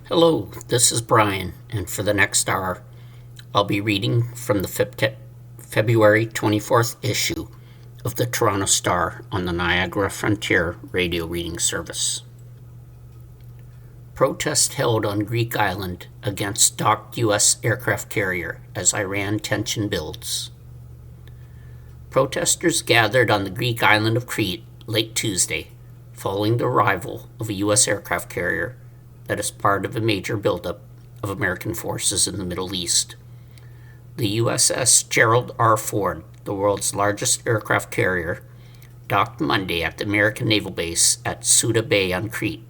Hello, this is Brian, and for the next hour, I'll be reading from the February 24th issue of the Toronto Star on the Niagara Frontier radio reading service. Protest held on Greek island against docked U.S. aircraft carrier as Iran tension builds. Protesters gathered on the Greek island of Crete late Tuesday, following the arrival of a U.S. aircraft carrier that is part of a major buildup of American forces in the Middle East. The USS Gerald R. Ford, the world's largest aircraft carrier, docked Monday at the American naval base at Suda Bay on Crete,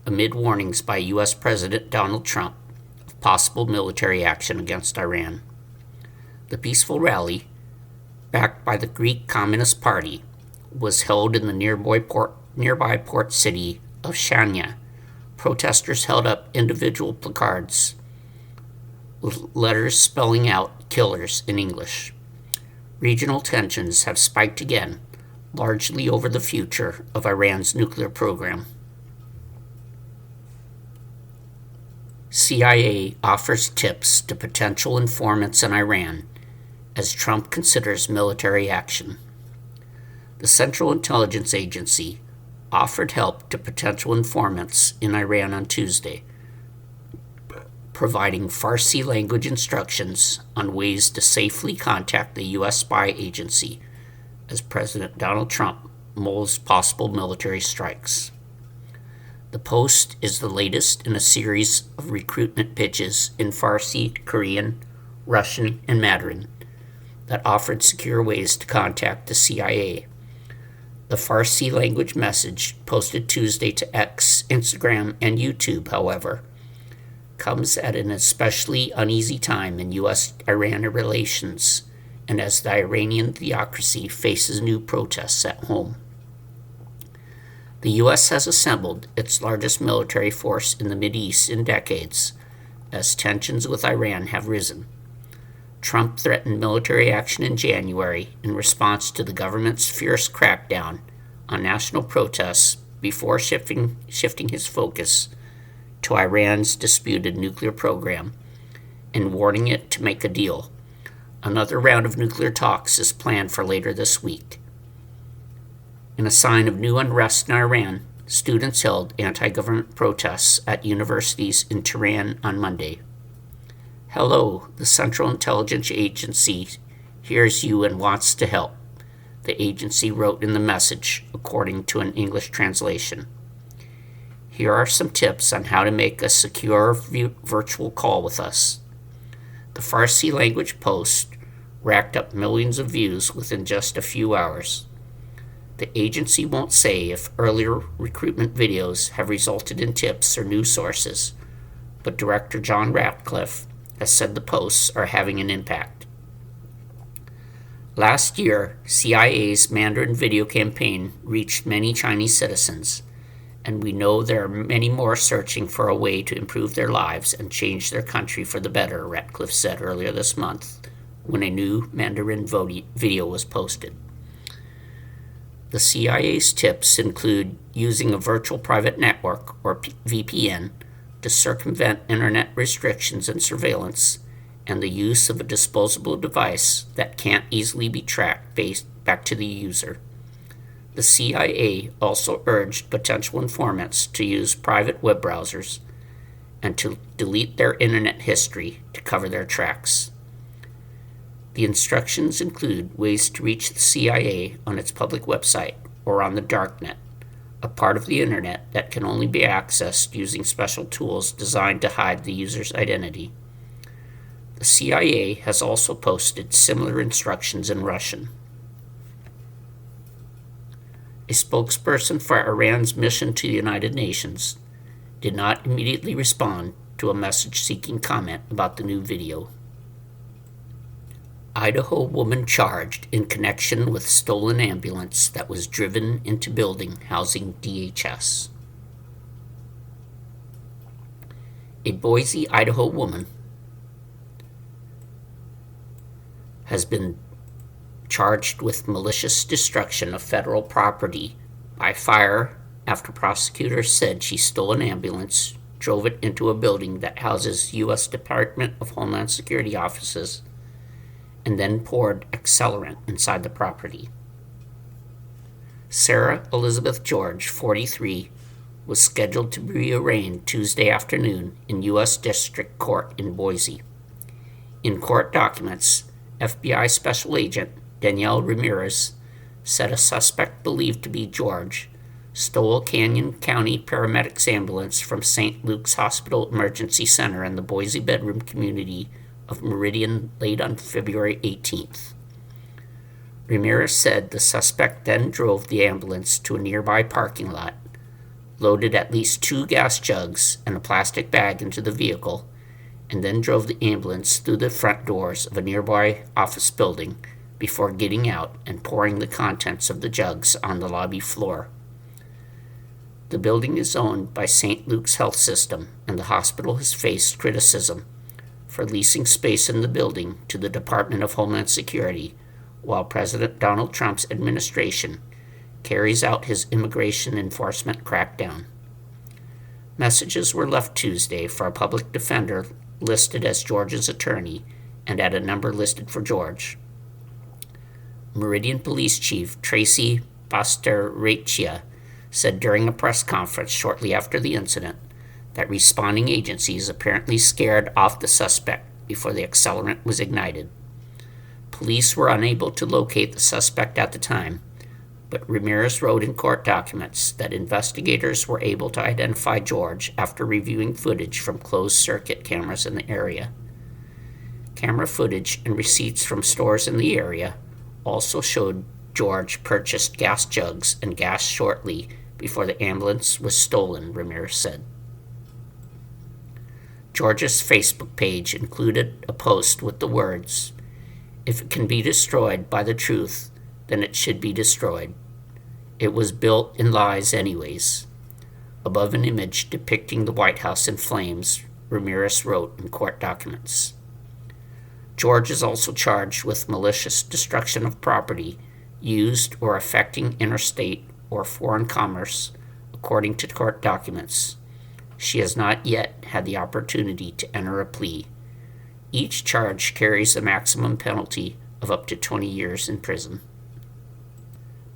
amid warnings by U.S. President Donald Trump of possible military action against Iran. The peaceful rally, backed by the Greek Communist Party, was held in the nearby port city of Chania. Protesters held up individual placards with letters spelling out "killers" in English. Regional tensions have spiked again, largely over the future of Iran's nuclear program. CIA offers tips to potential informants in Iran as Trump considers military action. The Central Intelligence Agency offered help to potential informants in Iran on Tuesday, providing Farsi language instructions on ways to safely contact the U.S. spy agency as President Donald Trump molds possible military strikes. The post is the latest in a series of recruitment pitches in Farsi, Korean, Russian, and Mandarin that offered secure ways to contact the CIA. The Farsi language message, posted Tuesday to X, Instagram, and YouTube, however, comes at an especially uneasy time in U.S.-Iran relations and as the Iranian theocracy faces new protests at home. The U.S. has assembled its largest military force in the Mideast in decades as tensions with Iran have risen. Trump threatened military action in January in response to the government's fierce crackdown on national protests before shifting his focus to Iran's disputed nuclear program and warning it to make a deal. Another round of nuclear talks is planned for later this week. In a sign of new unrest in Iran, students held anti-government protests at universities in Tehran on Monday. "Hello, the Central Intelligence Agency hears you and wants to help," the agency wrote in the message, according to an English translation. "Here are some tips on how to make a secure virtual call with us." The Farsi language post racked up millions of views within just a few hours. The agency won't say if earlier recruitment videos have resulted in tips or news sources, but Director John Ratcliffe has said the posts are having an impact. Last year, CIA's Mandarin video campaign reached many Chinese citizens, and we know there are many more searching for a way to improve their lives and change their country for the better, Ratcliffe said earlier this month when a new Mandarin video was posted. The CIA's tips include using a virtual private network, or VPN, to circumvent internet restrictions and surveillance, and the use of a disposable device that can't easily be tracked back to the user. The CIA also urged potential informants to use private web browsers and to delete their internet history to cover their tracks. The instructions include ways to reach the CIA on its public website or on the darknet, a part of the internet that can only be accessed using special tools designed to hide the user's identity. The CIA has also posted similar instructions in Russian. A spokesperson for Iran's mission to the United Nations did not immediately respond to a message seeking comment about the new video. Idaho woman charged in connection with stolen ambulance that was driven into building housing DHS. A Boise, Idaho woman has been charged with malicious destruction of federal property by fire after prosecutors said she stole an ambulance, drove it into a building that houses U.S. Department of Homeland Security offices and then poured accelerant inside the property. Sarah Elizabeth George, 43, was scheduled to be arraigned Tuesday afternoon in U.S. District Court in Boise. In court documents, FBI Special Agent Danielle Ramirez said a suspect believed to be George stole a Canyon County paramedics ambulance from St. Luke's Hospital Emergency Center in the Boise bedroom community of Meridian late on February 18th. Ramirez said the suspect then drove the ambulance to a nearby parking lot, loaded at least 2 gas jugs and a plastic bag into the vehicle, and then drove the ambulance through the front doors of a nearby office building before getting out and pouring the contents of the jugs on the lobby floor. The building is owned by St. Luke's Health System, and the hospital has faced criticism for leasing space in the building to the Department of Homeland Security while President Donald Trump's administration carries out his immigration enforcement crackdown. Messages were left Tuesday for a public defender listed as George's attorney and at a number listed for George. Meridian Police Chief Tracy Bastaraccia said during a press conference shortly after the incident that responding agencies apparently scared off the suspect before the accelerant was ignited. Police were unable to locate the suspect at the time, but Ramirez wrote in court documents that investigators were able to identify George after reviewing footage from closed-circuit cameras in the area. Camera footage and receipts from stores in the area also showed George purchased gas jugs and gas shortly before the ambulance was stolen, Ramirez said. George's Facebook page included a post with the words, "If it can be destroyed by the truth, then it should be destroyed. It was built in lies anyways." Above an image depicting the White House in flames, Ramirez wrote in court documents. George is also charged with malicious destruction of property used or affecting interstate or foreign commerce, according to court documents. She has not yet had the opportunity to enter a plea. Each charge carries a maximum penalty of up to 20 years in prison.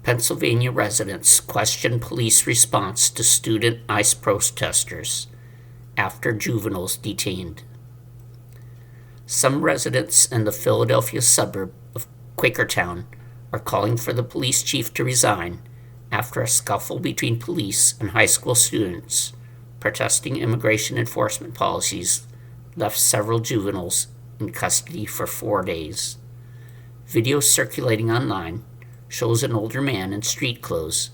Pennsylvania residents question police response to student ICE protesters after juveniles detained. Some residents in the Philadelphia suburb of Quakertown are calling for the police chief to resign after a scuffle between police and high school students protesting immigration enforcement policies left several juveniles in custody for 4 days. Video circulating online shows an older man in street clothes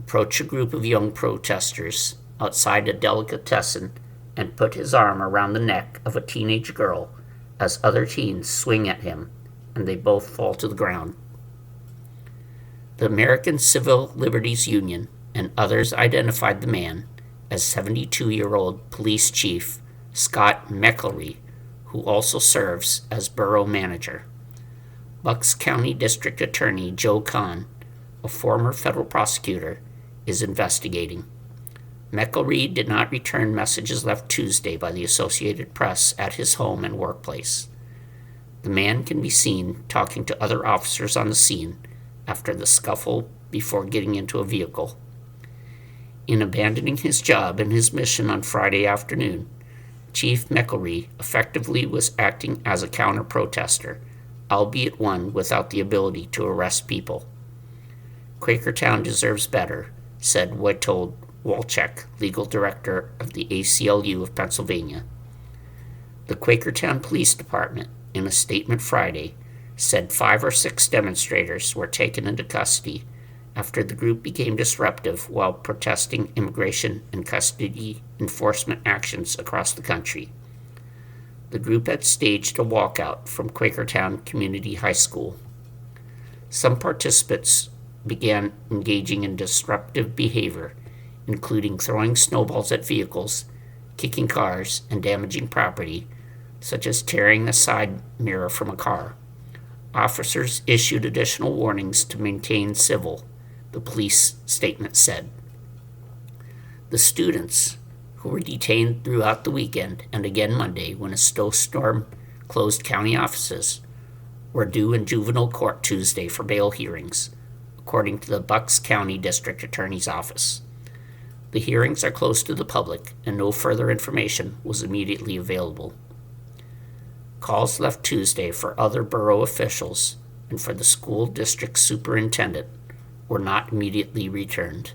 approach a group of young protesters outside a delicatessen and put his arm around the neck of a teenage girl as other teens swing at him and they both fall to the ground. The American Civil Liberties Union and others identified the man as 72-year-old Police Chief Scott McElree, who also serves as borough manager. Bucks County District Attorney Joe Kahn, a former federal prosecutor, is investigating. McElree did not return messages left Tuesday by the Associated Press at his home and workplace. The man can be seen talking to other officers on the scene after the scuffle before getting into a vehicle. In abandoning his job and his mission on Friday afternoon, Chief McElree effectively was acting as a counter-protester, albeit one without the ability to arrest people. Quakertown deserves better, said Witold Walczak, legal director of the ACLU of Pennsylvania. The Quakertown Police Department, in a statement Friday, said 5 or 6 demonstrators were taken into custody after the group became disruptive while protesting immigration and custody enforcement actions across the country. The group had staged a walkout from Quakertown Community High School. Some participants began engaging in disruptive behavior, including throwing snowballs at vehicles, kicking cars, and damaging property, such as tearing a side mirror from a car. Officers issued additional warnings to maintain civil, the police statement said. The students, who were detained throughout the weekend and again Monday when a snowstorm closed county offices, were due in juvenile court Tuesday for bail hearings, according to the Bucks County District Attorney's Office. The hearings are closed to the public, and no further information was immediately available. Calls left Tuesday for other borough officials and for the school district superintendent were not immediately returned.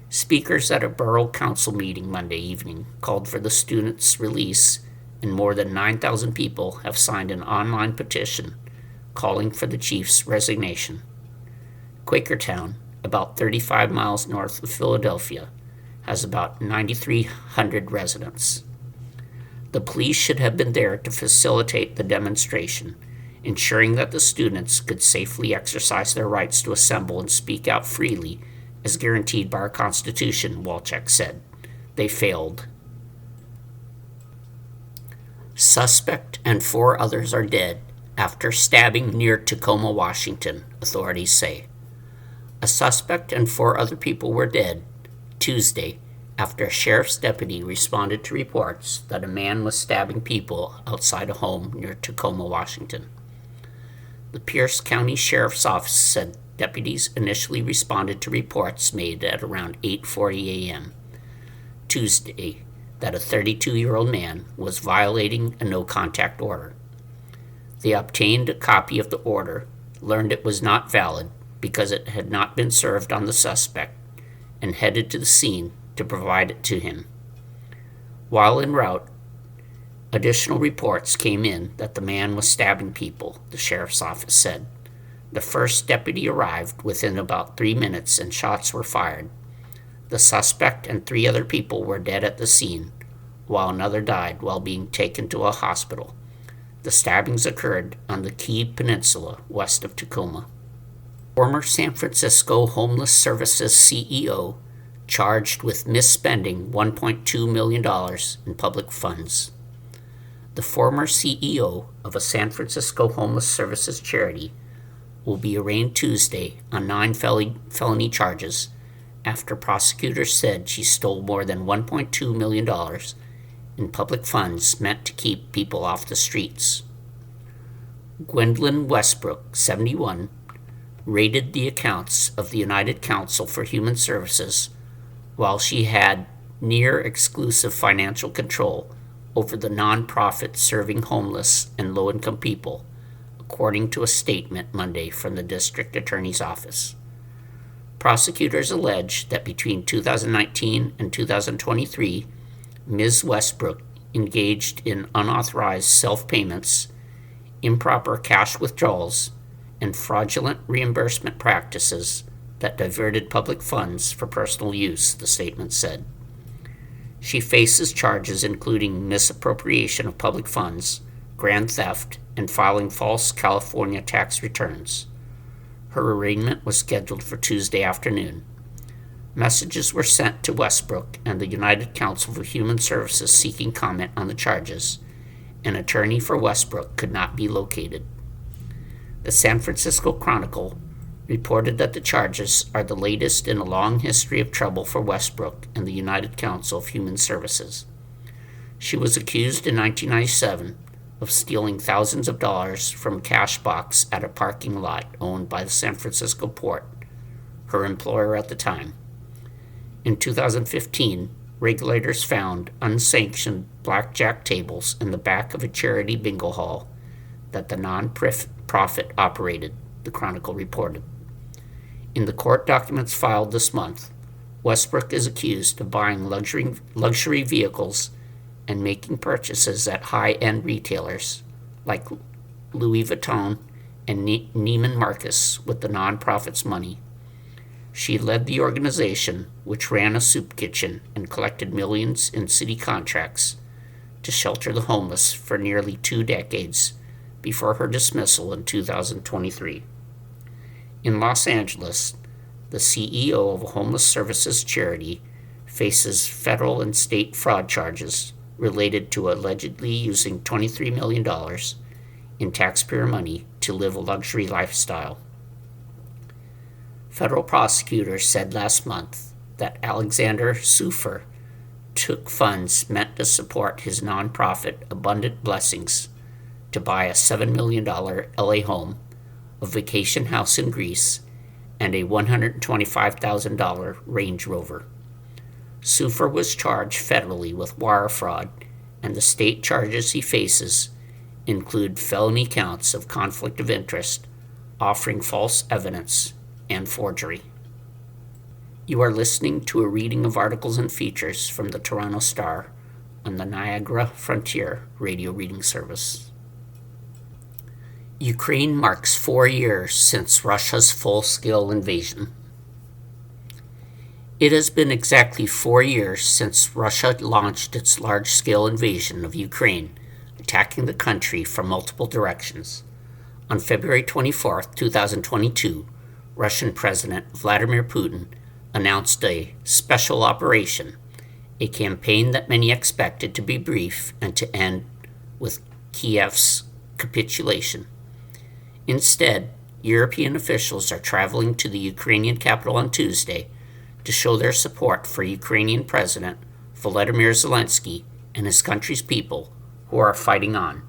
Speakers at a borough council meeting Monday evening called for the students' release, and more than 9,000 people have signed an online petition calling for the chief's resignation. Quakertown, about 35 miles north of Philadelphia, has about 9,300 residents. The police should have been there to facilitate the demonstration, ensuring that the students could safely exercise their rights to assemble and speak out freely, as guaranteed by our Constitution, Walczak said. They failed. Suspect and 4 others are dead after stabbing near Tacoma, Washington, authorities say. A suspect and 4 other people were dead Tuesday after a sheriff's deputy responded to reports that a man was stabbing people outside a home near Tacoma, Washington. The Pierce County Sheriff's Office said deputies initially responded to reports made at around 8:40 a.m. Tuesday that a 32-year-old man was violating a no-contact order. They obtained a copy of the order, learned it was not valid because it had not been served on the suspect, and headed to the scene to provide it to him. While en route, additional reports came in that the man was stabbing people, the sheriff's office said. The first deputy arrived within about 3 minutes and shots were fired. The suspect and 3 other people were dead at the scene, while another died while being taken to a hospital. The stabbings occurred on the Key Peninsula west of Tacoma. Former San Francisco Homeless Services CEO charged with misspending $1.2 million in public funds. The former CEO of a San Francisco Homeless Services charity will be arraigned Tuesday on 9 felony charges after prosecutors said she stole more than $1.2 million in public funds meant to keep people off the streets. Gwendolyn Westbrook, 71, raided the accounts of the United Council for Human Services while she had near-exclusive financial control over the nonprofit serving homeless and low-income people, according to a statement Monday from the district attorney's office. Prosecutors allege that between 2019 and 2023, Ms. Westbrook engaged in unauthorized self-payments, improper cash withdrawals, and fraudulent reimbursement practices that diverted public funds for personal use, the statement said. She faces charges including misappropriation of public funds, grand theft, and filing false California tax returns. Her arraignment was scheduled for Tuesday afternoon. Messages were sent to Westbrook and the United Council for Human Services seeking comment on the charges. An attorney for Westbrook could not be located. The San Francisco Chronicle reported that the charges are the latest in a long history of trouble for Westbrook and the United Council of Human Services. She was accused in 1997 of stealing thousands of dollars from a cash box at a parking lot owned by the San Francisco Port, her employer at the time. In 2015, regulators found unsanctioned blackjack tables in the back of a charity bingo hall that the non-profit operated, the Chronicle reported. In the court documents filed this month, Westbrook is accused of buying luxury vehicles and making purchases at high-end retailers like Louis Vuitton and Neiman Marcus with the nonprofit's money. She led the organization, which ran a soup kitchen and collected millions in city contracts to shelter the homeless for nearly 2 decades before her dismissal in 2023. In Los Angeles, the CEO of a homeless services charity faces federal and state fraud charges related to allegedly using $23 million in taxpayer money to live a luxury lifestyle. Federal prosecutors said last month that Alexander Sufer, took funds meant to support his nonprofit Abundant Blessings to buy a $7 million LA home, a vacation house in Greece, and a $125,000 Range Rover. Seufer was charged federally with wire fraud, and the state charges he faces include felony counts of conflict of interest, offering false evidence, and forgery. You are listening to a reading of articles and features from the Toronto Star on the Niagara Frontier radio reading service. Ukraine marks 4 years since Russia's full-scale invasion. It has been exactly 4 years since Russia launched its large-scale invasion of Ukraine, attacking the country from multiple directions. On February 24, 2022, Russian President Vladimir Putin announced a special operation, a campaign that many expected to be brief and to end with Kiev's capitulation. Instead, European officials are traveling to the Ukrainian capital on Tuesday to show their support for Ukrainian President Volodymyr Zelensky and his country's people who are fighting on.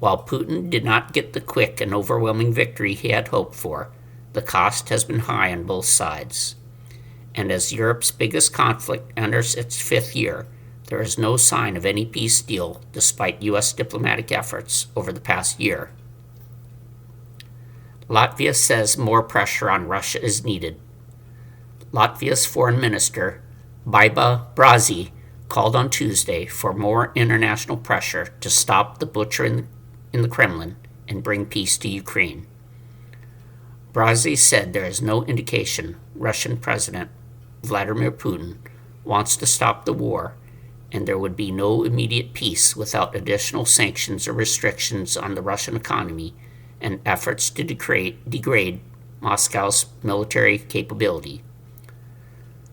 While Putin did not get the quick and overwhelming victory he had hoped for, the cost has been high on both sides. And as Europe's biggest conflict enters its 5th year, there is no sign of any peace deal despite U.S. diplomatic efforts over the past year. Latvia says more pressure on Russia is needed. Latvia's Foreign Minister, Baiba Brazi, called on Tuesday for more international pressure to stop the butcher in the Kremlin and bring peace to Ukraine. Brazi said there is no indication Russian President Vladimir Putin wants to stop the war, and there would be no immediate peace without additional sanctions or restrictions on the Russian economy and efforts to degrade Moscow's military capability.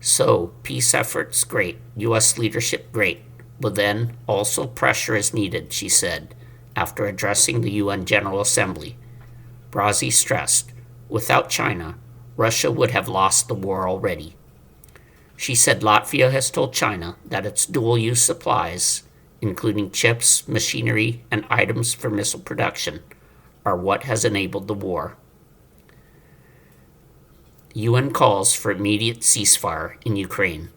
So, peace efforts great, U.S. leadership great, but then also pressure is needed, she said, after addressing the UN General Assembly. Brazi stressed, without China, Russia would have lost the war already. She said Latvia has told China that its dual-use supplies, including chips, machinery, and items for missile production, are what has enabled the war. UN calls for immediate ceasefire in Ukraine.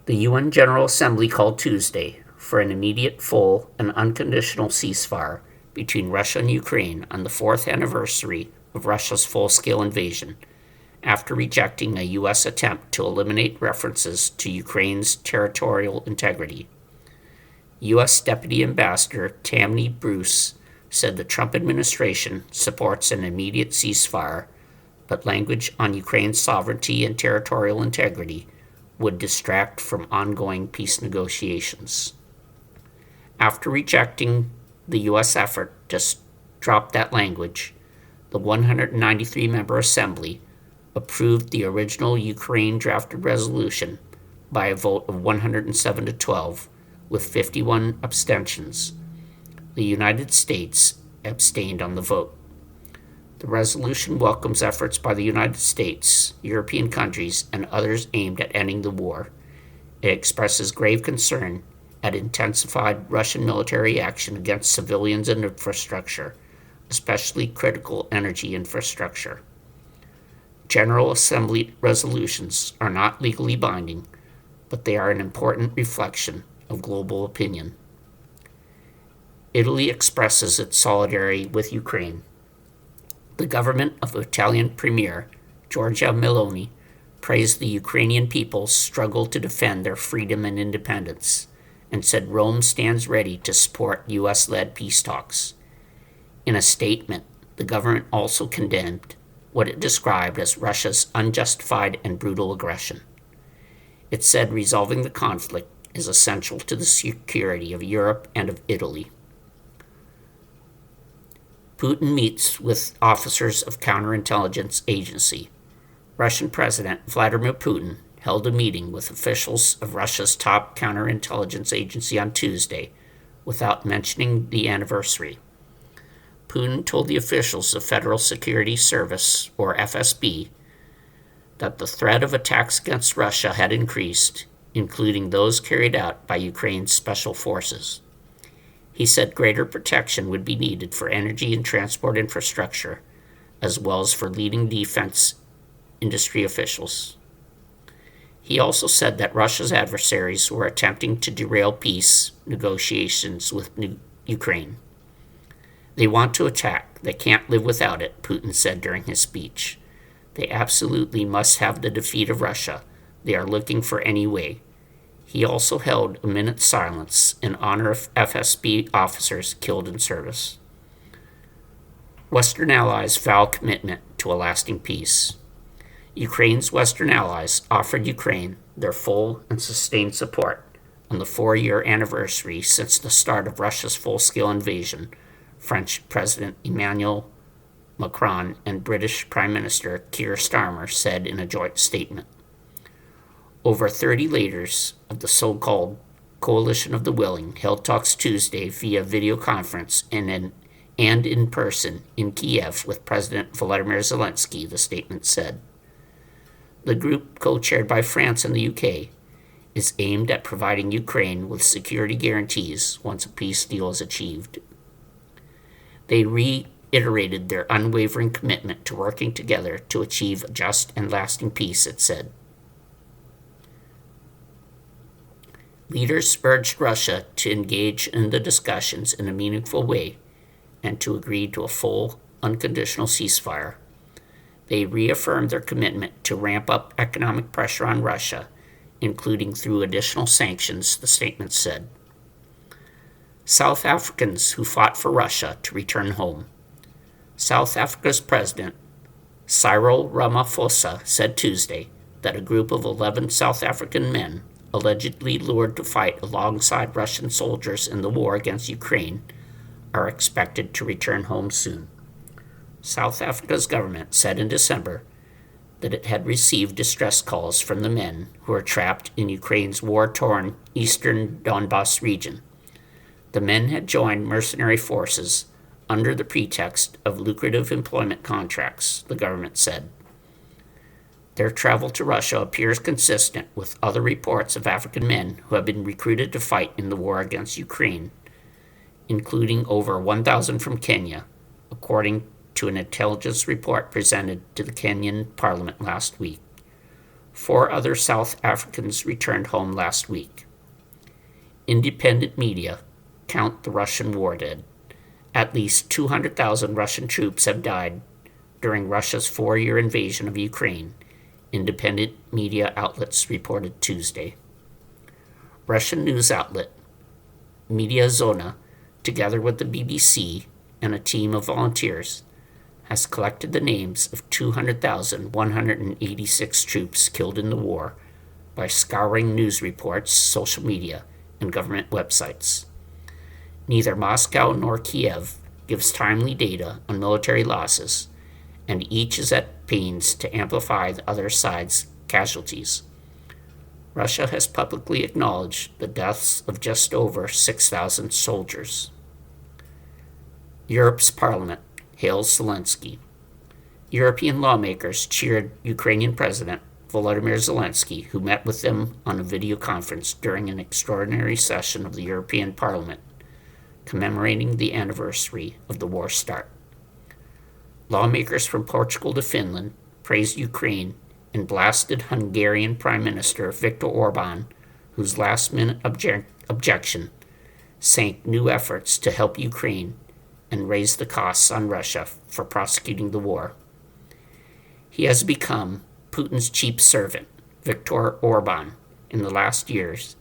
The UN General Assembly called Tuesday for an immediate, full, and unconditional ceasefire between Russia and Ukraine on the 4th anniversary of Russia's full-scale invasion, after rejecting a U.S. attempt to eliminate references to Ukraine's territorial integrity. U.S. Deputy Ambassador Tammy Bruce said the Trump administration supports an immediate ceasefire, but language on Ukraine's sovereignty and territorial integrity would distract from ongoing peace negotiations. After rejecting the U.S. effort to drop that language, the 193-member Assembly approved the original Ukraine-drafted resolution by a vote of 107 to 12, with 51 abstentions. The United States abstained on the vote. The resolution welcomes efforts by the United States, European countries, and others aimed at ending the war. It expresses grave concern at intensified Russian military action against civilians and infrastructure, especially critical energy infrastructure. General Assembly resolutions are not legally binding, but they are an important reflection of global opinion. Italy expresses its solidarity with Ukraine. The government of Italian Premier Giorgia Meloni praised the Ukrainian people's struggle to defend their freedom and independence, and said Rome stands ready to support U.S.-led peace talks. In a statement, the government also condemned what it described as Russia's unjustified and brutal aggression. It said resolving the conflict is essential to the security of Europe and of Italy. Putin meets with officers of counterintelligence agency. Russian President Vladimir Putin held a meeting with officials of Russia's top counterintelligence agency on Tuesday without mentioning the anniversary. Putin told the officials of Federal Security Service, or FSB, that the threat of attacks against Russia had increased, including those carried out by Ukraine's special forces. He said greater protection would be needed for energy and transport infrastructure, as well as for leading defense industry officials. He also said that Russia's adversaries were attempting to derail peace negotiations with Ukraine. They want to attack. They can't live without it, Putin said during his speech. They absolutely must have the defeat of Russia. They are looking for any way. He also held a minute's silence in honor of FSB officers killed in service. Western allies vow commitment to a lasting peace. Ukraine's Western allies offered Ukraine their full and sustained support on the 4-year anniversary since the start of Russia's full-scale invasion, French President Emmanuel Macron and British Prime Minister Keir Starmer said in a joint statement. Over 30 leaders of the so-called Coalition of the Willing held talks Tuesday via video conference and in person in Kiev with President Volodymyr Zelensky, the statement said. The group, co-chaired by France and the UK, is aimed at providing Ukraine with security guarantees once a peace deal is achieved. They reiterated their unwavering commitment to working together to achieve a just and lasting peace, it said. Leaders urged Russia to engage in the discussions in a meaningful way and to agree to a full, unconditional ceasefire. They reaffirmed their commitment to ramp up economic pressure on Russia, including through additional sanctions, the statement said. South Africans who fought for Russia to return home. South Africa's president, Cyril Ramaphosa, said Tuesday that a group of 11 South African men, allegedly lured to fight alongside Russian soldiers in the war against Ukraine, are expected to return home soon. South Africa's government said in December that it had received distress calls from the men who are trapped in Ukraine's war-torn eastern Donbas region. The men had joined mercenary forces under the pretext of lucrative employment contracts, the government said. Their travel to Russia appears consistent with other reports of African men who have been recruited to fight in the war against Ukraine, including over 1,000 from Kenya, according to an intelligence report presented to the Kenyan parliament last week. 4 other South Africans returned home last week. Independent media count the Russian war dead. At least 200,000 Russian troops have died during Russia's 4-year invasion of Ukraine, independent media outlets reported Tuesday. Russian news outlet Media Zona, together with the BBC and a team of volunteers, has collected the names of 200,186 troops killed in the war by scouring news reports, social media, and government websites. Neither Moscow nor Kiev gives timely data on military losses, and each is at pains to amplify the other side's casualties. Russia has publicly acknowledged the deaths of just over 6,000 soldiers. Europe's parliament hails Zelensky. European lawmakers cheered Ukrainian President Volodymyr Zelensky, who met with them on a video conference during an extraordinary session of the European Parliament, commemorating the anniversary of the war's start. Lawmakers from Portugal to Finland praised Ukraine and blasted Hungarian Prime Minister Viktor Orban, whose last-minute objection sank new efforts to help Ukraine and raise the costs on Russia for prosecuting the war. He has become Putin's cheap servant, Viktor Orban, in the last years,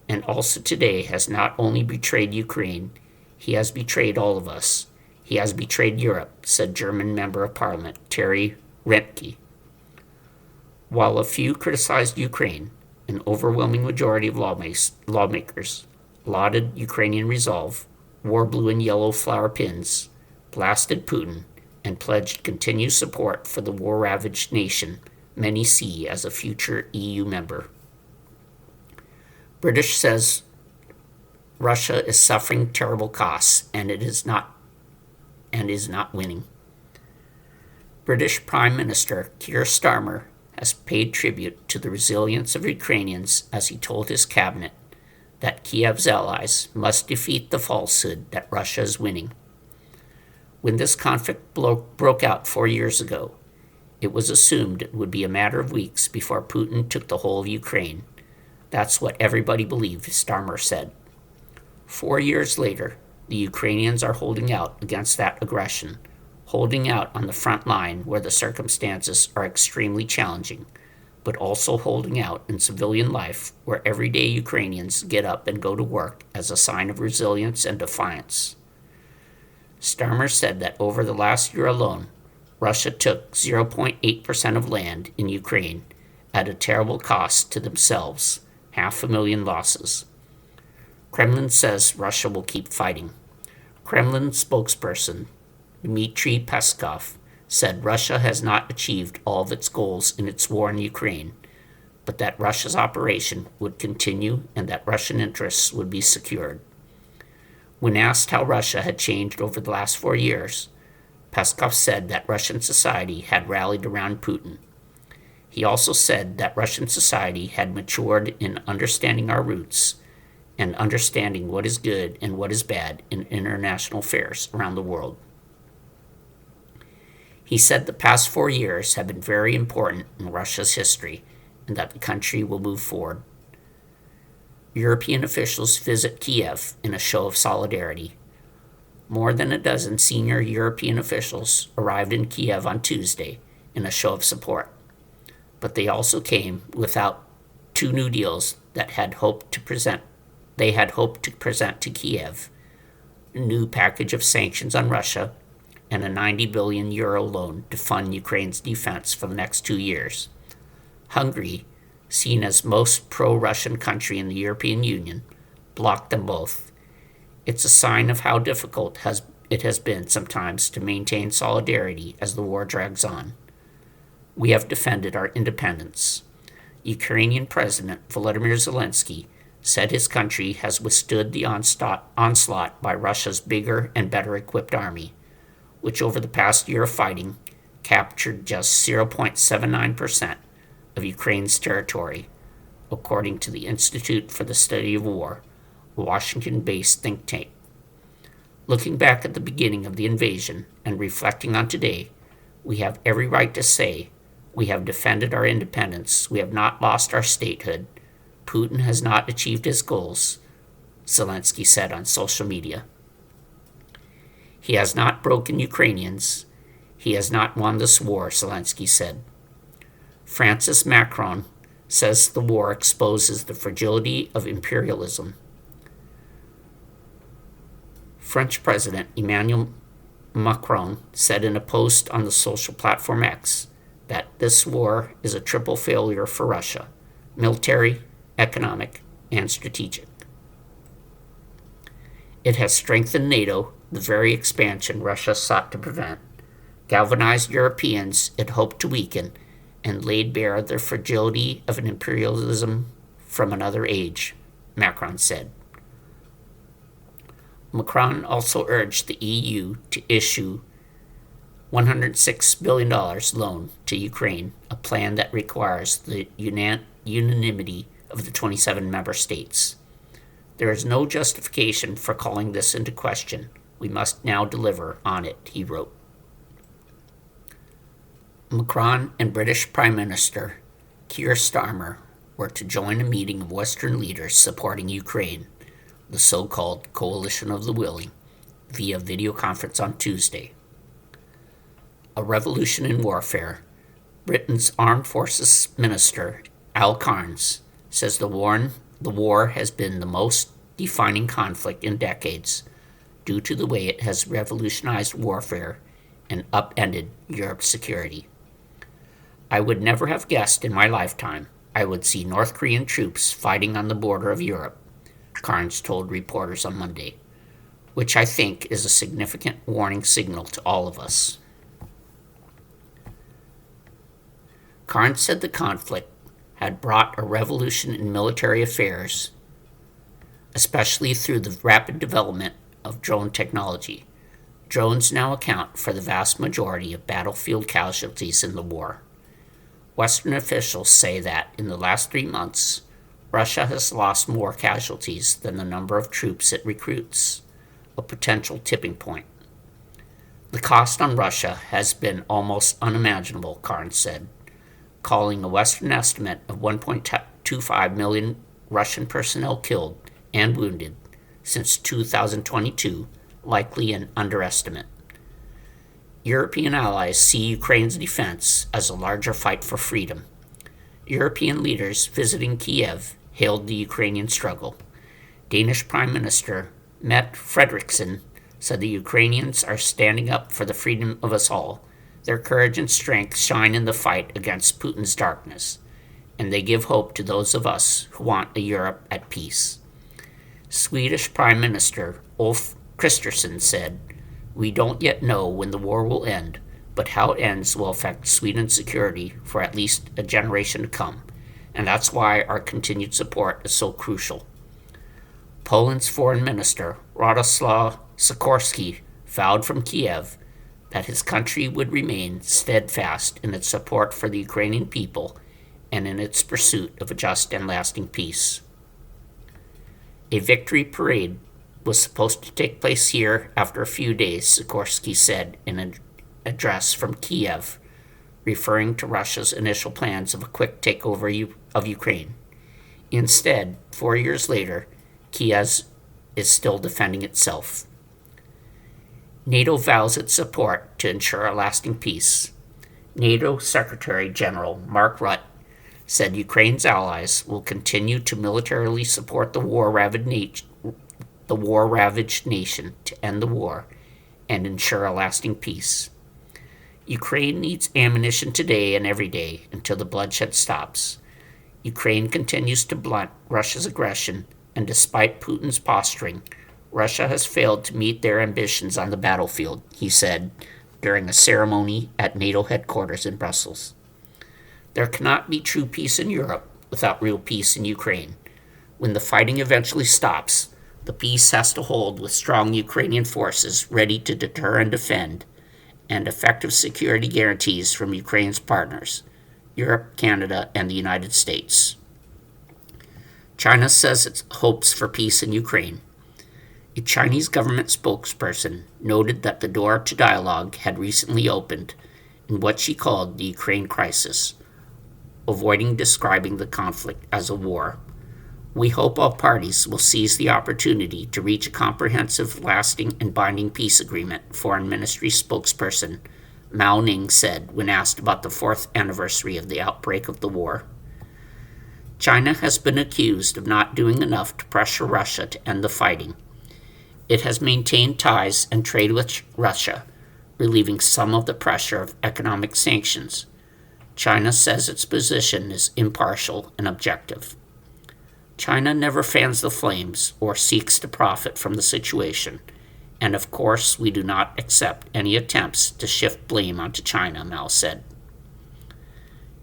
and also today has not only betrayed Ukraine, he has betrayed all of us. He has betrayed Europe, said German Member of Parliament Terry Rentke. While a few criticized Ukraine, an overwhelming majority of lawmakers lauded Ukrainian resolve, wore blue and yellow flower pins, blasted Putin, and pledged continued support for the war-ravaged nation many see as a future EU member. British says Russia is suffering terrible costs and is not winning. British Prime Minister Keir Starmer has paid tribute to the resilience of Ukrainians as he told his cabinet that Kiev's allies must defeat the falsehood that Russia is winning. When this conflict broke out 4 years ago, it was assumed it would be a matter of weeks before Putin took the whole of Ukraine. That's what everybody believed, Starmer said. 4 years later, the Ukrainians are holding out against that aggression, holding out on the front line where the circumstances are extremely challenging, but also holding out in civilian life where everyday Ukrainians get up and go to work as a sign of resilience and defiance. Starmer said that over the last year alone, Russia took 0.8% of land in Ukraine at a terrible cost to themselves, 500,000 losses. Kremlin says Russia will keep fighting. Kremlin spokesperson Dmitry Peskov said Russia has not achieved all of its goals in its war in Ukraine, but that Russia's operation would continue and that Russian interests would be secured. When asked how Russia had changed over the last 4 years, Peskov said that Russian society had rallied around Putin. He also said that Russian society had matured in understanding our roots and understanding what is good and what is bad in international affairs around the world. He said the past 4 years have been very important in Russia's history and that the country will move forward. European officials visit Kiev in a show of solidarity. More than a dozen senior European officials arrived in Kiev on Tuesday in a show of support, but they also came without 2 new deals that they had hoped to present to Kiev: a new package of sanctions on Russia and a €90 billion loan to fund Ukraine's defense for the next 2 years. Hungary, seen as most pro-Russian country in the European Union, blocked them both. It's a sign of how difficult it has been sometimes to maintain solidarity as the war drags on. We have defended our independence. Ukrainian President Volodymyr Zelensky said his country has withstood the onslaught by Russia's bigger and better equipped army, which over the past year of fighting captured just 0.79% of Ukraine's territory, according to the Institute for the Study of War, a Washington-based think tank. Looking back at the beginning of the invasion and reflecting on today, we have every right to say we have defended our independence, we have not lost our statehood, Putin has not achieved his goals, Zelensky said on social media. He has not broken Ukrainians. He has not won this war, Zelensky said. Francis Macron says the war exposes the fragility of imperialism. French President Emmanuel Macron said in a post on the social platform X that this war is a triple failure for Russia: military, economic, and strategic. It has strengthened NATO, the very expansion Russia sought to prevent, galvanized Europeans it hoped to weaken, and laid bare the fragility of an imperialism from another age, Macron said. Macron also urged the EU to issue $106 billion loan to Ukraine, a plan that requires the unanimity of the 27 member states. There is no justification for calling this into question. We must now deliver on it, he wrote. Macron and British Prime Minister Keir Starmer were to join a meeting of Western leaders supporting Ukraine, the so-called Coalition of the Willing, via video conference on Tuesday. A revolution in warfare, Britain's Armed Forces Minister Al Carnes says the war has been the most defining conflict in decades due to the way it has revolutionized warfare and upended Europe's security. I would never have guessed in my lifetime I would see North Korean troops fighting on the border of Europe, Carnes told reporters on Monday, which I think is a significant warning signal to all of us. Carnes said the conflict had brought a revolution in military affairs, especially through the rapid development of drone technology. Drones now account for the vast majority of battlefield casualties in the war. Western officials say that in the last 3 months, Russia has lost more casualties than the number of troops it recruits, a potential tipping point. The cost on Russia has been almost unimaginable, Carnes said, calling a Western estimate of 1.25 million Russian personnel killed and wounded since 2022 likely an underestimate. European allies see Ukraine's defense as a larger fight for freedom. European leaders visiting Kiev hailed the Ukrainian struggle. Danish Prime Minister Mette Frederiksen said the Ukrainians are standing up for the freedom of us all. Their courage and strength shine in the fight against Putin's darkness, and they give hope to those of us who want a Europe at peace. Swedish Prime Minister Ulf Kristersson said, "We don't yet know when the war will end, but how it ends will affect Sweden's security for at least a generation to come, and that's why our continued support is so crucial." Poland's Foreign Minister Radoslaw Sikorski vowed from Kiev that his country would remain steadfast in its support for the Ukrainian people and in its pursuit of a just and lasting peace. A victory parade was supposed to take place here after a few days, Sikorski said in an address from Kiev, referring to Russia's initial plans of a quick takeover of Ukraine. Instead, 4 years later, Kiev is still defending itself. NATO vows its support to ensure a lasting peace. NATO Secretary General Mark Rutte said Ukraine's allies will continue to militarily support the war-ravaged nation to end the war and ensure a lasting peace. Ukraine needs ammunition today and every day until the bloodshed stops. Ukraine continues to blunt Russia's aggression, and despite Putin's posturing, Russia has failed to meet their ambitions on the battlefield, he said during a ceremony at NATO headquarters in Brussels. There cannot be true peace in Europe without real peace in Ukraine. When the fighting eventually stops, the peace has to hold with strong Ukrainian forces ready to deter and defend, and effective security guarantees from Ukraine's partners, Europe, Canada, and the United States. China says it hopes for peace in Ukraine. A Chinese government spokesperson noted that the door to dialogue had recently opened in what she called the Ukraine crisis, avoiding describing the conflict as a war. "We hope all parties will seize the opportunity to reach a comprehensive, lasting, and binding peace agreement," Foreign Ministry spokesperson Mao Ning said when asked about the 4th anniversary of the outbreak of the war. China has been accused of not doing enough to pressure Russia to end the fighting. It has maintained ties and trade with Russia, relieving some of the pressure of economic sanctions. China says its position is impartial and objective. China never fans the flames or seeks to profit from the situation, and of course we do not accept any attempts to shift blame onto China, Mao said.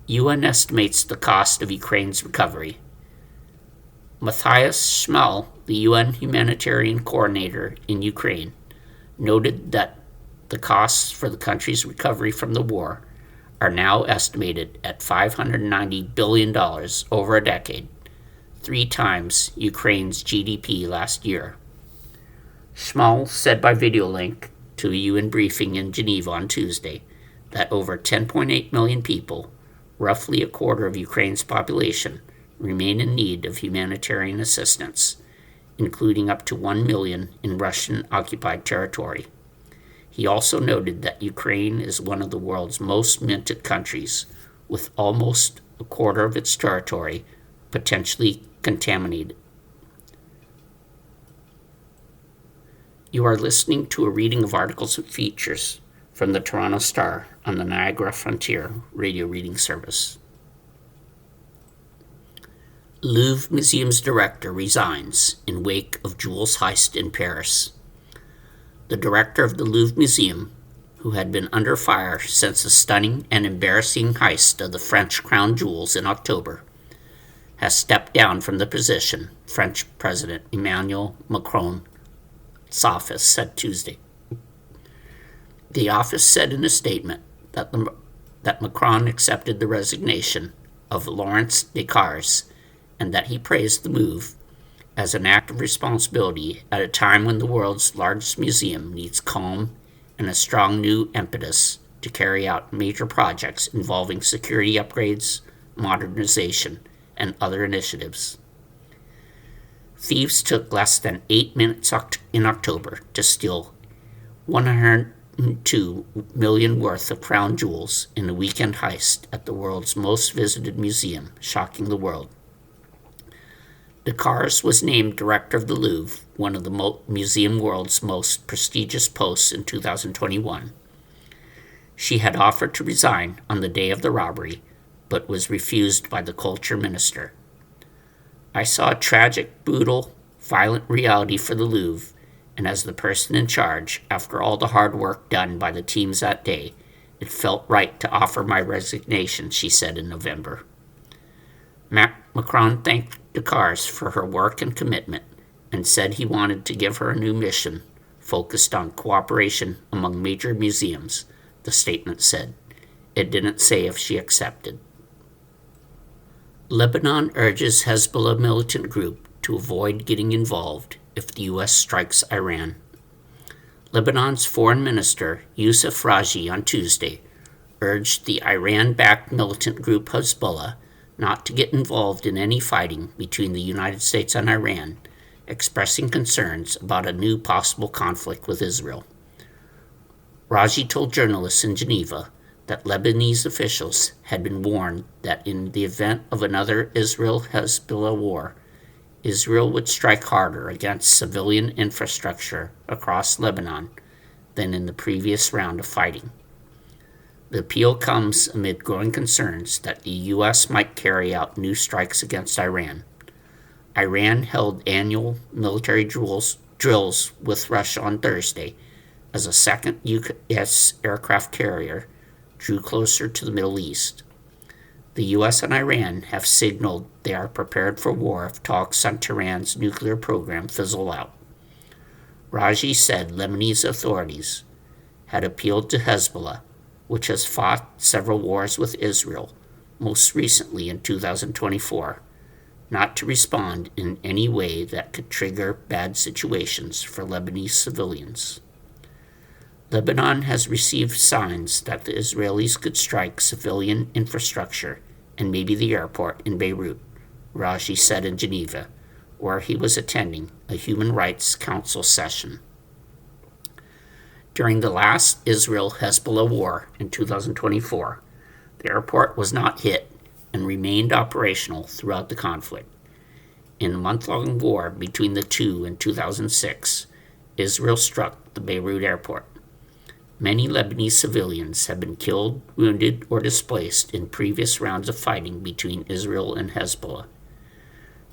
UN estimates the cost of Ukraine's recovery. Matthias Schmel, the UN humanitarian coordinator in Ukraine, noted that the costs for the country's recovery from the war are now estimated at $590 billion over a decade, 3 times Ukraine's GDP last year. Schmel said by video link to a UN briefing in Geneva on Tuesday that over 10.8 million people, roughly a quarter of Ukraine's population, remain in need of humanitarian assistance, including up to 1 million in Russian-occupied territory. He also noted that Ukraine is one of the world's most minted countries, with almost a quarter of its territory potentially contaminated. You are listening to a reading of articles and features from the Toronto Star on the Niagara Frontier radio reading service. Louvre Museum's director resigns in wake of jewels heist in Paris. The director of the Louvre Museum, who had been under fire since the stunning and embarrassing heist of the French crown jewels in October, has stepped down from the position, French President Emmanuel Macron's office said Tuesday. The office said in a statement that the that Macron accepted the resignation of Laurent Descartes and that he praised the move as an act of responsibility at a time when the world's largest museum needs calm and a strong new impetus to carry out major projects involving security upgrades, modernization, and other initiatives. Thieves took less than 8 minutes in October to steal $102 million worth of crown jewels in a weekend heist at the world's most visited museum, shocking the world. Descartes was named director of the Louvre, one of the museum world's most prestigious posts, in 2021. She had offered to resign on the day of the robbery, but was refused by the culture minister. I saw a tragic, brutal, violent reality for the Louvre, and as the person in charge, after all the hard work done by the teams that day, it felt right to offer my resignation, she said in November. Macron thanked Descartes for her work and commitment and said he wanted to give her a new mission focused on cooperation among major museums, the statement said. It didn't say if she accepted. Lebanon urges Hezbollah militant group to avoid getting involved if the U.S. strikes Iran. Lebanon's foreign minister, Youssef Raji, on Tuesday urged the Iran-backed militant group Hezbollah not to get involved in any fighting between the United States and Iran, expressing concerns about a new possible conflict with Israel. Raji told journalists in Geneva that Lebanese officials had been warned that in the event of another Israel-Hezbollah war, Israel would strike harder against civilian infrastructure across Lebanon than in the previous round of fighting. The appeal comes amid growing concerns that the U.S. might carry out new strikes against Iran. Iran held annual military drills with Russia on Thursday as a second U.S. aircraft carrier drew closer to the Middle East. The U.S. and Iran have signaled they are prepared for war if talks on Tehran's nuclear program fizzle out. Raji said Lebanese authorities had appealed to Hezbollah, which has fought several wars with Israel, most recently in 2024, not to respond in any way that could trigger bad situations for Lebanese civilians. Lebanon has received signs that the Israelis could strike civilian infrastructure and maybe the airport in Beirut, Raji said in Geneva, where he was attending a Human Rights Council session. During the last Israel-Hezbollah war in 2024, the airport was not hit and remained operational throughout the conflict. In a month-long war between the two in 2006, Israel struck the Beirut airport. Many Lebanese civilians have been killed, wounded, or displaced in previous rounds of fighting between Israel and Hezbollah.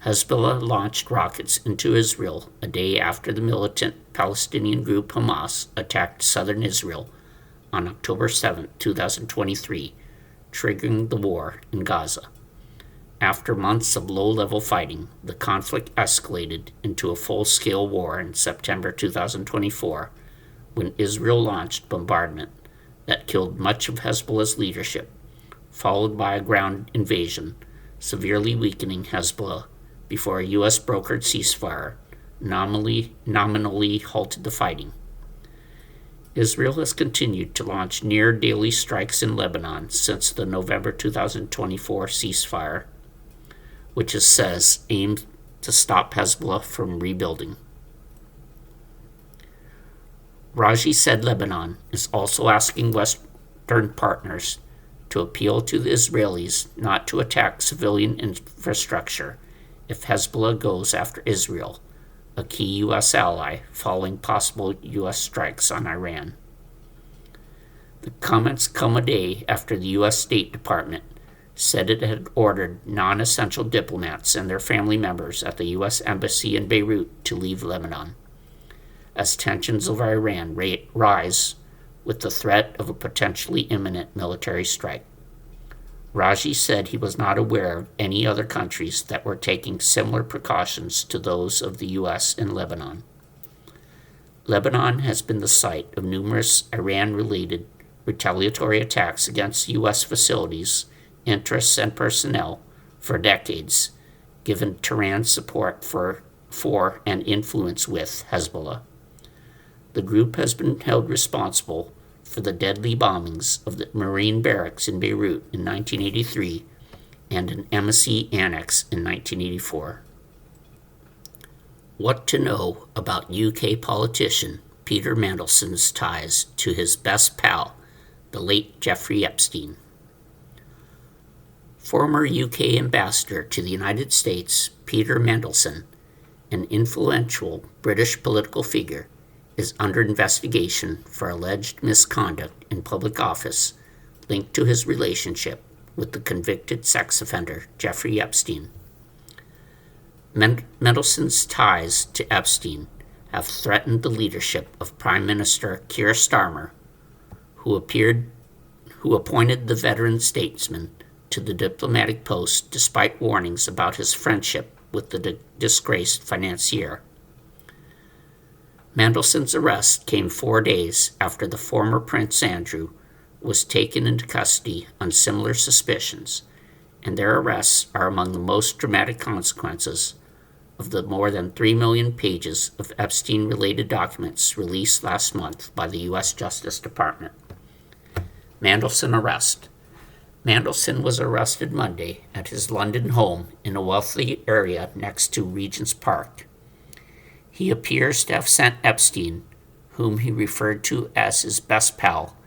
Hezbollah launched rockets into Israel a day after the militant Palestinian group Hamas attacked southern Israel on October 7, 2023, triggering the war in Gaza. After months of low-level fighting, the conflict escalated into a full-scale war in September 2024, when Israel launched bombardment that killed much of Hezbollah's leadership, followed by a ground invasion, severely weakening Hezbollah before a U.S.-brokered ceasefire nominally halted the fighting. Israel has continued to launch near-daily strikes in Lebanon since the November 2024 ceasefire, which it says aimed to stop Hezbollah from rebuilding. Raji said Lebanon is also asking Western partners to appeal to the Israelis not to attack civilian infrastructure if Hezbollah goes after Israel, a key U.S. ally, following possible U.S. strikes on Iran. The comments come a day after the U.S. State Department said it had ordered non-essential diplomats and their family members at the U.S. Embassy in Beirut to leave Lebanon, as tensions over Iran rise with the threat of a potentially imminent military strike. Raji said he was not aware of any other countries that were taking similar precautions to those of the U.S. in Lebanon. Lebanon has been the site of numerous Iran-related retaliatory attacks against U.S. facilities, interests, and personnel for decades, given Tehran's support for and influence with Hezbollah. The group has been held responsible for the deadly bombings of the Marine barracks in Beirut in 1983 and an embassy annex in 1984. What to know about UK politician Peter Mandelson's ties to his best pal, the late Jeffrey Epstein. Former UK ambassador to the United States, Peter Mandelson, an influential British political figure, is under investigation for alleged misconduct in public office linked to his relationship with the convicted sex offender Jeffrey Epstein. Mandelson's ties to Epstein have threatened the leadership of Prime Minister Keir Starmer, who appointed the veteran statesman to the diplomatic post despite warnings about his friendship with the disgraced financier. Mandelson's arrest came 4 days after the former Prince Andrew was taken into custody on similar suspicions, and their arrests are among the most dramatic consequences of the more than 3 million pages of Epstein-related documents released last month by the U.S. Justice Department. Mandelson arrest. Mandelson was arrested Monday at his London home in a wealthy area next to Regent's Park. He appears to have sent Epstein, whom he referred to as his best pal,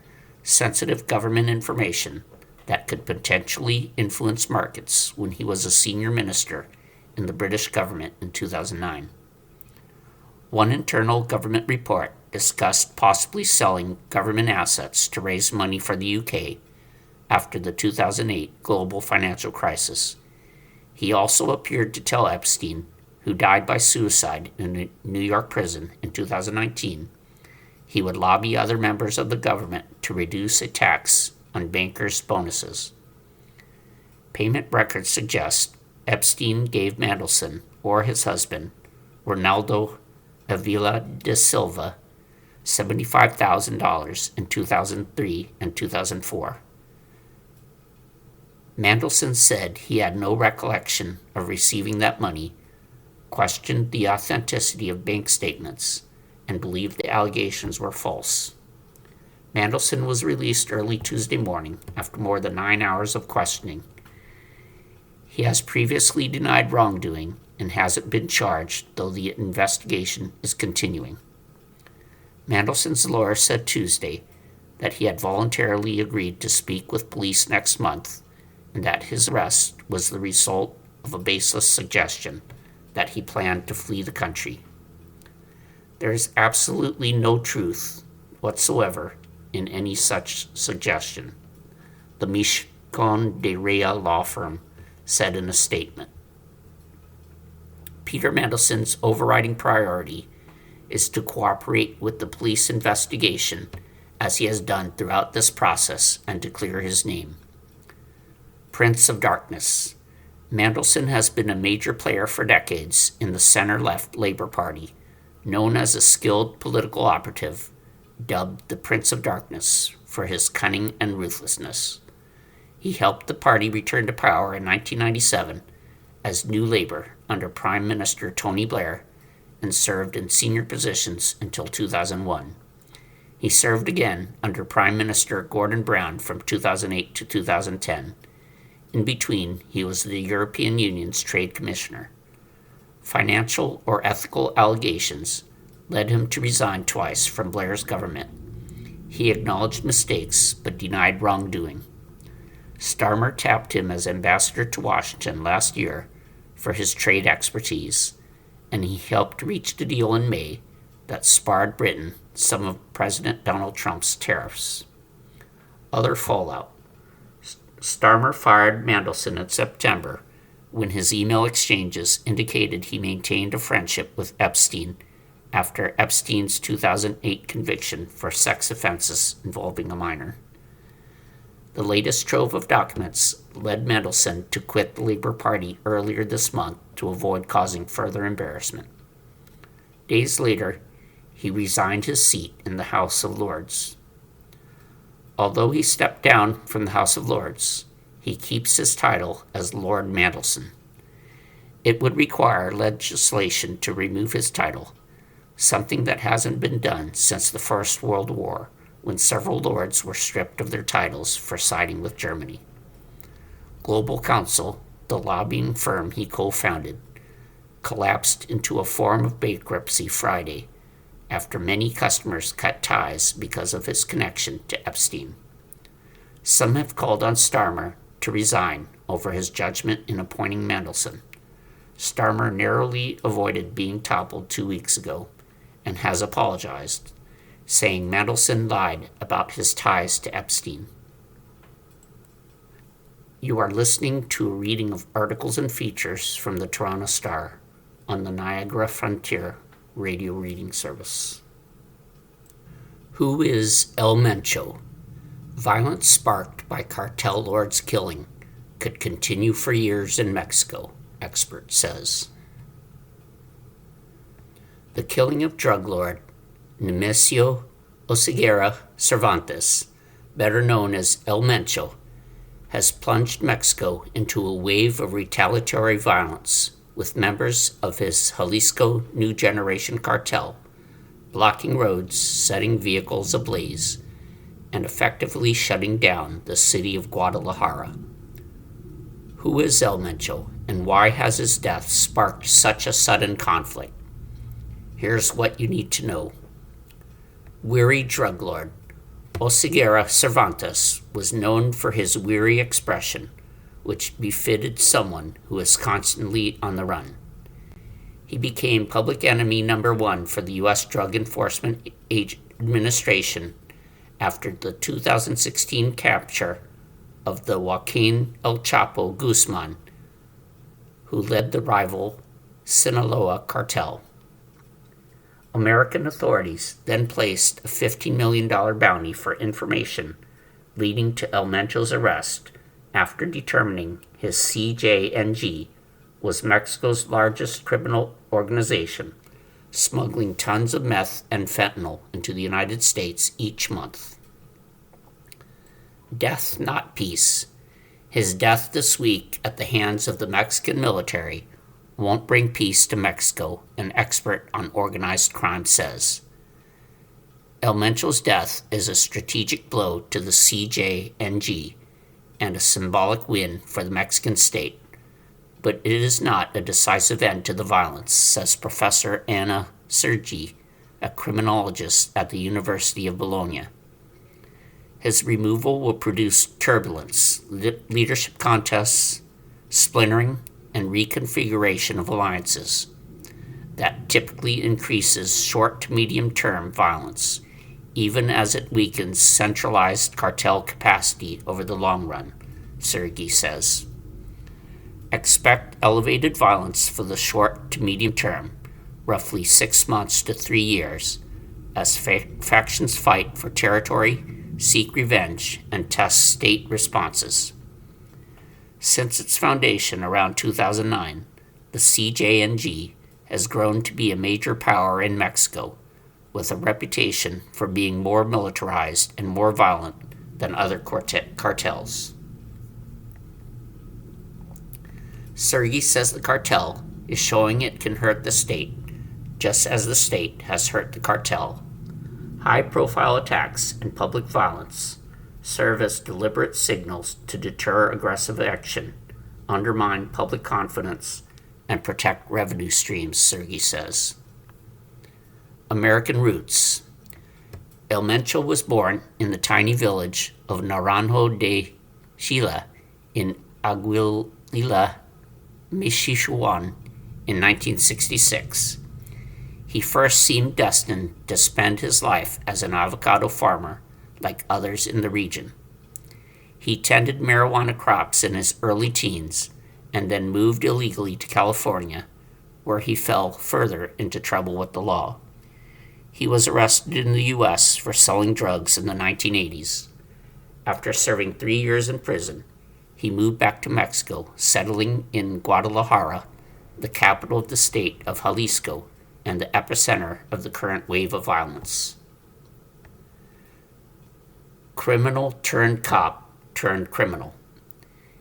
sensitive government information that could potentially influence markets when he was a senior minister in the British government in 2009. One internal government report discussed possibly selling government assets to raise money for the UK after the 2008 global financial crisis. He also appeared to tell Epstein, who died by suicide in a New York prison in 2019, he would lobby other members of the government to reduce a tax on bankers' bonuses. Payment records suggest Epstein gave Mandelson or his husband, Ronaldo Avila da Silva, $75,000 in 2003 and 2004. Mandelson said he had no recollection of receiving that money, questioned the authenticity of bank statements, and believed the allegations were false. Mandelson was released early Tuesday morning after more than 9 hours of questioning. He has previously denied wrongdoing and hasn't been charged, though the investigation is continuing. Mandelson's lawyer said Tuesday that he had voluntarily agreed to speak with police next month and that his arrest was the result of a baseless suggestion that he planned to flee the country. There is absolutely no truth whatsoever in any such suggestion, the Mishcon de Rea law firm said in a statement. Peter Mandelson's overriding priority is to cooperate with the police investigation, as he has done throughout this process, and to clear his name. Prince of Darkness. Mandelson has been a major player for decades in the center-left Labour Party, known as a skilled political operative, dubbed the Prince of Darkness for his cunning and ruthlessness. He helped the party return to power in 1997 as New Labour under Prime Minister Tony Blair and served in senior positions until 2001. He served again under Prime Minister Gordon Brown from 2008 to 2010. In between, he was the European Union's Trade Commissioner. Financial or ethical allegations led him to resign twice from Blair's government. He acknowledged mistakes but denied wrongdoing. Starmer tapped him as ambassador to Washington last year for his trade expertise, and he helped reach the deal in May that spared Britain some of President Donald Trump's tariffs. Other fallout. Starmer fired Mandelson in September when his email exchanges indicated he maintained a friendship with Epstein after Epstein's 2008 conviction for sex offenses involving a minor. The latest trove of documents led Mandelson to quit the Labour Party earlier this month to avoid causing further embarrassment. Days later, he resigned his seat in the House of Lords. Although he stepped down from the House of Lords, he keeps his title as Lord Mandelson. It would require legislation to remove his title, something that hasn't been done since the First World War, when several lords were stripped of their titles for siding with Germany. Global Counsel, the lobbying firm he co-founded, collapsed into a form of bankruptcy Friday after many customers cut ties because of his connection to Epstein. Some have called on Starmer to resign over his judgment in appointing Mandelson. Starmer narrowly avoided being toppled 2 weeks ago and has apologized, saying Mandelson lied about his ties to Epstein. You are listening to a reading of articles and features from the Toronto Star on the Niagara Frontier radio reading service. Who is El Mencho? Violence sparked by cartel lords' killing could continue for years in Mexico, expert says. The killing of drug lord Nemesio Oseguera Cervantes, better known as El Mencho, has plunged Mexico into a wave of retaliatory violence, with members of his Jalisco New Generation cartel blocking roads, setting vehicles ablaze, and effectively shutting down the city of Guadalajara. Who is El Mencho, and why has his death sparked such a sudden conflict? Here's what you need to know. Weary drug lord Oseguera Cervantes was known for his weary expression, which befitted someone who is constantly on the run. He became public enemy number one for the U.S. Drug Enforcement Administration after the 2016 capture of the Joaquin El Chapo Guzman, who led the rival Sinaloa cartel. American authorities then placed a $15 million bounty for information leading to El Mencho's arrest after determining his CJNG was Mexico's largest criminal organization, smuggling tons of meth and fentanyl into the United States each month. Death, not peace. His death this week at the hands of the Mexican military won't bring peace to Mexico, an expert on organized crime says. El Mencho's death is a strategic blow to the CJNG and a symbolic win for the Mexican state, but it is not a decisive end to the violence, says Professor Anna Sergi, a criminologist at the University of Bologna. His removal will produce turbulence, leadership contests, splintering, and reconfiguration of alliances. That typically increases short to medium-term violence, even as it weakens centralized cartel capacity over the long run, Sergi says. Expect elevated violence for the short to medium term, roughly 6 months to 3 years, as factions fight for territory, seek revenge, and test state responses. Since its foundation around 2009, the CJNG has grown to be a major power in Mexico, with a reputation for being more militarized and more violent than other cartels. Sergi says the cartel is showing it can hurt the state, just as the state has hurt the cartel. High-profile attacks and public violence serve as deliberate signals to deter aggressive action, undermine public confidence, and protect revenue streams, Sergi says. American roots. El Mencho was born in the tiny village of Naranjo de Chila in Aguililla, Michoacan in 1966. He first seemed destined to spend his life as an avocado farmer like others in the region. He tended marijuana crops in his early teens and then moved illegally to California, where he fell further into trouble with the law. He was arrested in the U.S. for selling drugs in the 1980s. After serving 3 years in prison, he moved back to Mexico, settling in Guadalajara, the capital of the state of Jalisco and the epicenter of the current wave of violence. criminal turned cop turned criminal.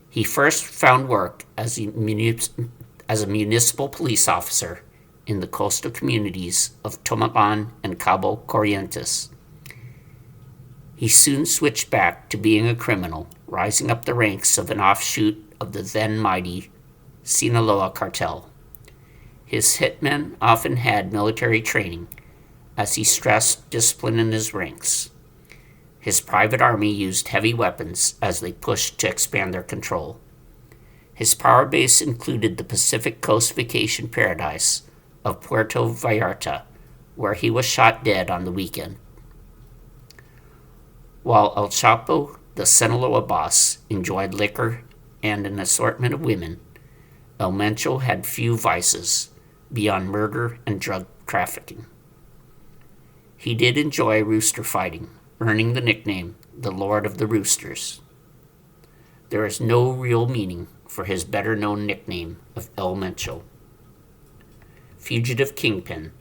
He first found work as a municipal police officer in the coastal communities of Tomalan and Cabo Corrientes. He soon switched back to being a criminal, rising up the ranks of an offshoot of the then mighty Sinaloa cartel. His hitmen often had military training, as he stressed discipline in his ranks. His private army used heavy weapons as they pushed to expand their control. His power base included the Pacific Coast vacation paradise of Puerto Vallarta, where he was shot dead on the weekend. While El Chapo, the Sinaloa boss, enjoyed liquor and an assortment of women, El Mencho had few vices beyond murder and drug trafficking. He did enjoy rooster fighting, earning the nickname the Lord of the Roosters. There is no real meaning for his better-known nickname of El Mencho. Fugitive Kingpin.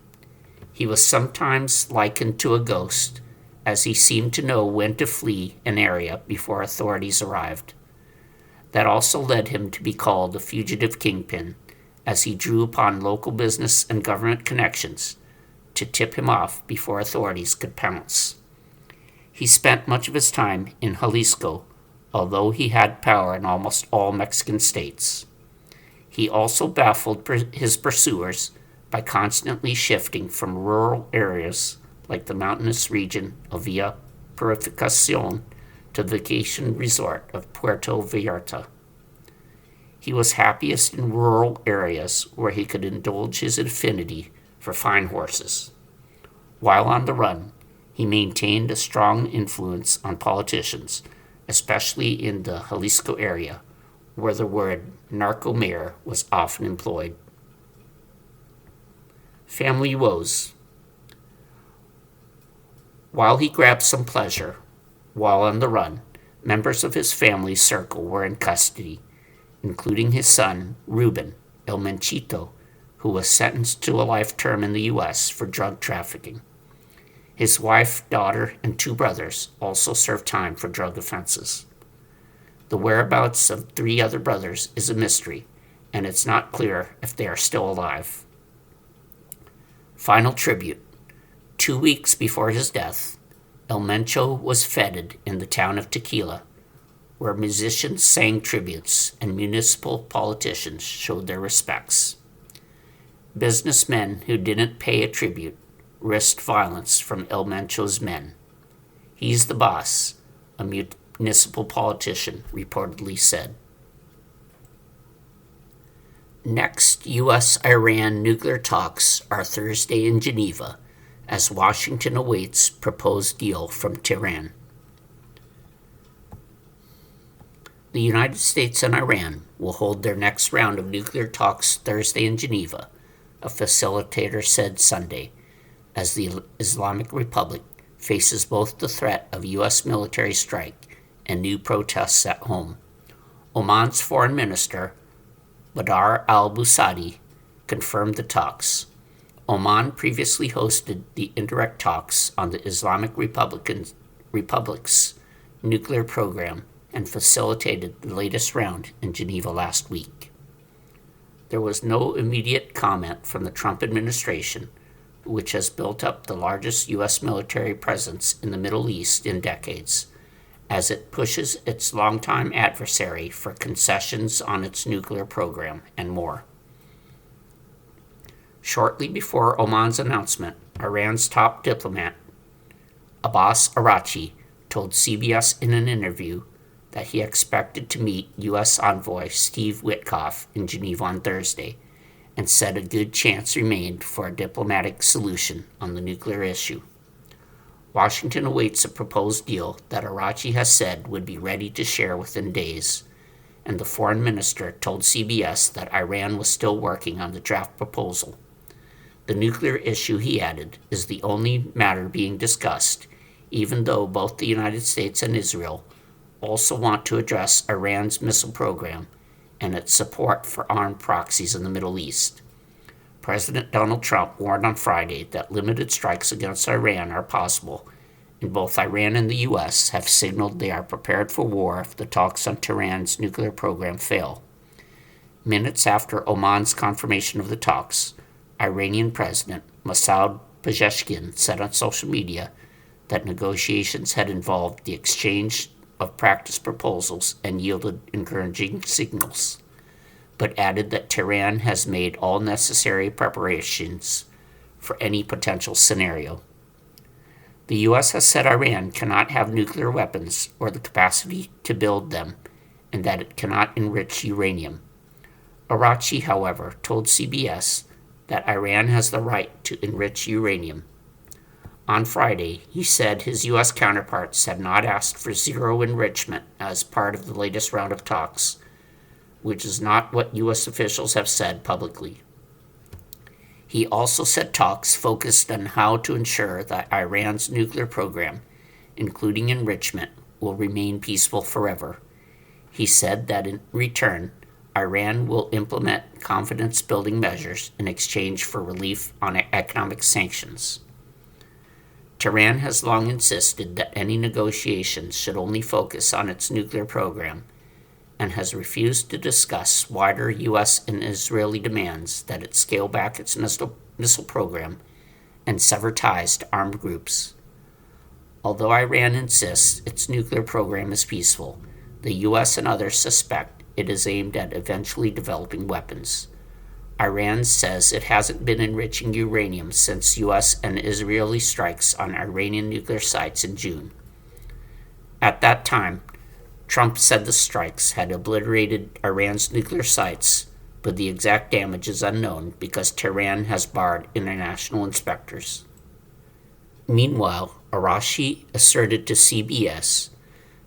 He was sometimes likened to a ghost, as he seemed to know when to flee an area before authorities arrived. That also led him to be called the Fugitive Kingpin, as he drew upon local business and government connections to tip him off before authorities could pounce. He spent much of his time in Jalisco, although he had power in almost all Mexican states. He also baffled his pursuers by constantly shifting from rural areas like the mountainous region of Villa Purificación to the vacation resort of Puerto Vallarta. He was happiest in rural areas where he could indulge his affinity for fine horses. While on the run, he maintained a strong influence on politicians, especially in the Jalisco area, where the word narco-mayor was often employed. Family woes. While he grabbed some pleasure while on the run, members of his family circle were in custody, including his son, Ruben El Menchito, who was sentenced to a life term in the U.S. for drug trafficking. His wife, daughter, and 2 brothers also served time for drug offenses. The whereabouts of 3 other brothers is a mystery, and it's not clear if they are still alive. Final tribute. 2 weeks before his death, El Mencho was feted in the town of Tequila, where musicians sang tributes and municipal politicians showed their respects. Businessmen who didn't pay a tribute risked violence from El Mencho's men. He's the boss, a municipal politician reportedly said. Next, U.S.-Iran nuclear talks are Thursday in Geneva, as Washington awaits proposed deal from Tehran. The United States and Iran will hold their next round of nuclear talks Thursday in Geneva, a facilitator said Sunday, as the Islamic Republic faces both the threat of U.S. military strike and new protests at home. Oman's foreign minister, Badr al-Busadi, confirmed the talks. Oman previously hosted the indirect talks on the Islamic Republic's nuclear program and facilitated the latest round in Geneva last week. There was no immediate comment from the Trump administration, which has built up the largest U.S. military presence in the Middle East in decades, as it pushes its longtime adversary for concessions on its nuclear program and more. Shortly before Oman's announcement, Iran's top diplomat, Abbas Araghchi, told CBS in an interview that he expected to meet U.S. envoy Steve Witkoff in Geneva on Thursday, and said a good chance remained for a diplomatic solution on the nuclear issue. Washington awaits a proposed deal that Araghchi has said would be ready to share within days, and the foreign minister told CBS that Iran was still working on the draft proposal. The nuclear issue, he added, is the only matter being discussed, even though both the United States and Israel also want to address Iran's missile program and its support for armed proxies in the Middle East. President Donald Trump warned on Friday that limited strikes against Iran are possible and both Iran and the U.S. have signaled they are prepared for war if the talks on Tehran's nuclear program fail. Minutes after Oman's confirmation of the talks, Iranian President Masoud Pezeshkian said on social media that negotiations had involved the exchange of practice proposals and yielded encouraging signals, but added that Tehran has made all necessary preparations for any potential scenario. The U.S. has said Iran cannot have nuclear weapons or the capacity to build them, and that it cannot enrich uranium. Araghchi, however, told CBS that Iran has the right to enrich uranium. On Friday, he said his U.S. counterparts had not asked for zero enrichment as part of the latest round of talks, which is not what U.S. officials have said publicly. He also said talks focused on how to ensure that Iran's nuclear program, including enrichment, will remain peaceful forever. He said that in return, Iran will implement confidence-building measures in exchange for relief on economic sanctions. Tehran has long insisted that any negotiations should only focus on its nuclear program and has refused to discuss wider U.S. and Israeli demands that it scale back its missile program and sever ties to armed groups. Although Iran insists its nuclear program is peaceful, the U.S. and others suspect it is aimed at eventually developing weapons. Iran says it hasn't been enriching uranium since U.S. and Israeli strikes on Iranian nuclear sites in June. At that time, Trump said the strikes had obliterated Iran's nuclear sites, but the exact damage is unknown because Tehran has barred international inspectors. Meanwhile, Araghchi asserted to CBS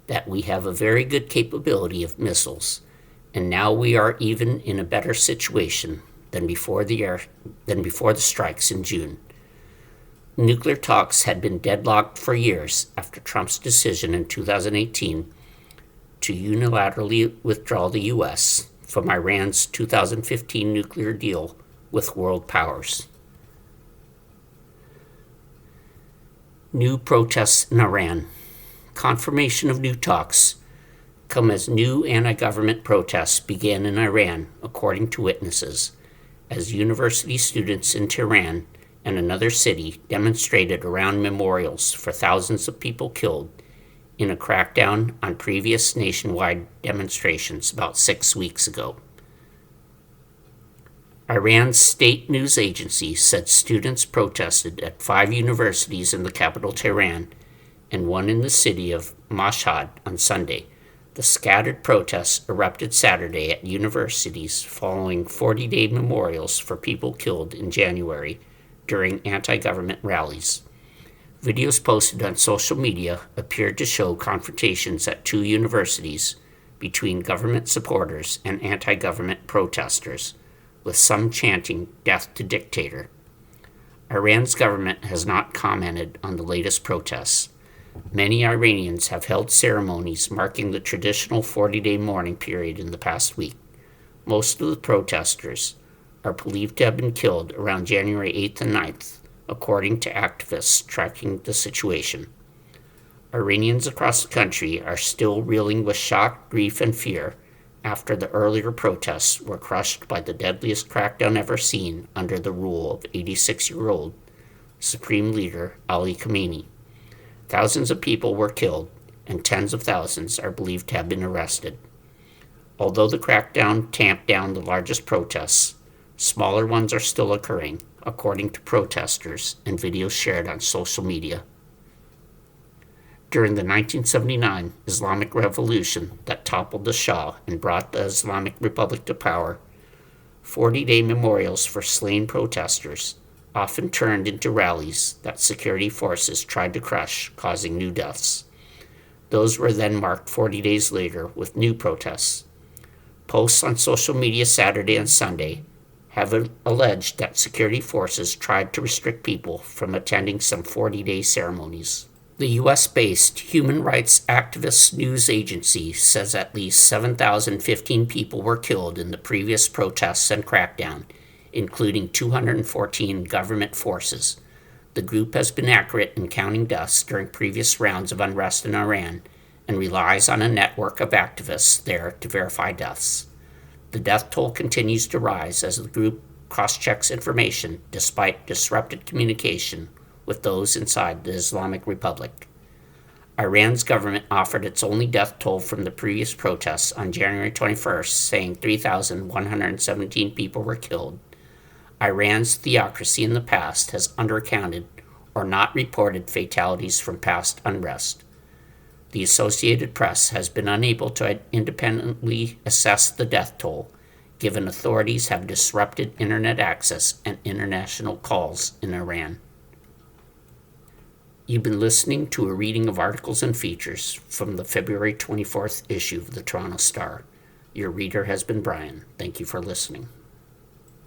that we have a very good capability of missiles, and now we are even in a better situation than before the strikes in June. Nuclear talks had been deadlocked for years after Trump's decision in 2018 to unilaterally withdraw the U.S. from Iran's 2015 nuclear deal with world powers. New protests in Iran. Confirmation of new talks come as new anti-government protests began in Iran, according to witnesses, as university students in Tehran and another city demonstrated around memorials for thousands of people killed in a crackdown on previous nationwide demonstrations about 6 weeks ago. Iran's state news agency said students protested at 5 universities in the capital Tehran and one in the city of Mashhad on Sunday. The scattered protests erupted Saturday at universities following 40-day memorials for people killed in January during anti-government rallies. Videos posted on social media appeared to show confrontations at 2 universities between government supporters and anti-government protesters, with some chanting "Death to Dictator." Iran's government has not commented on the latest protests. Many Iranians have held ceremonies marking the traditional 40-day mourning period in the past week. Most of the protesters are believed to have been killed around January 8th and 9th, according to activists tracking the situation. Iranians across the country are still reeling with shock, grief, and fear after the earlier protests were crushed by the deadliest crackdown ever seen under the rule of 86-year-old Supreme Leader Ali Khamenei. Thousands of people were killed, and tens of thousands are believed to have been arrested. Although the crackdown tamped down the largest protests, smaller ones are still occurring, according to protesters and videos shared on social media. During the 1979 Islamic Revolution that toppled the Shah and brought the Islamic Republic to power, 40-day memorials for slain protesters often turned into rallies that security forces tried to crush, causing new deaths. Those were then marked 40 days later with new protests. Posts on social media Saturday and Sunday have alleged that security forces tried to restrict people from attending some 40-day ceremonies. The U.S.-based human rights activist news agency says at least 7,015 people were killed in the previous protests and crackdown, including 214 government forces. The group has been accurate in counting deaths during previous rounds of unrest in Iran and relies on a network of activists there to verify deaths. The death toll continues to rise as the group cross-checks information despite disrupted communication with those inside the Islamic Republic. Iran's government offered its only death toll from the previous protests on January 21st, saying 3,117 people were killed. Iran's theocracy in the past has undercounted or not reported fatalities from past unrest. The Associated Press has been unable to independently assess the death toll, given authorities have disrupted internet access and international calls in Iran. You've been listening to a reading of articles and features from the February 24th issue of the Toronto Star. Your reader has been Brian. Thank you for listening.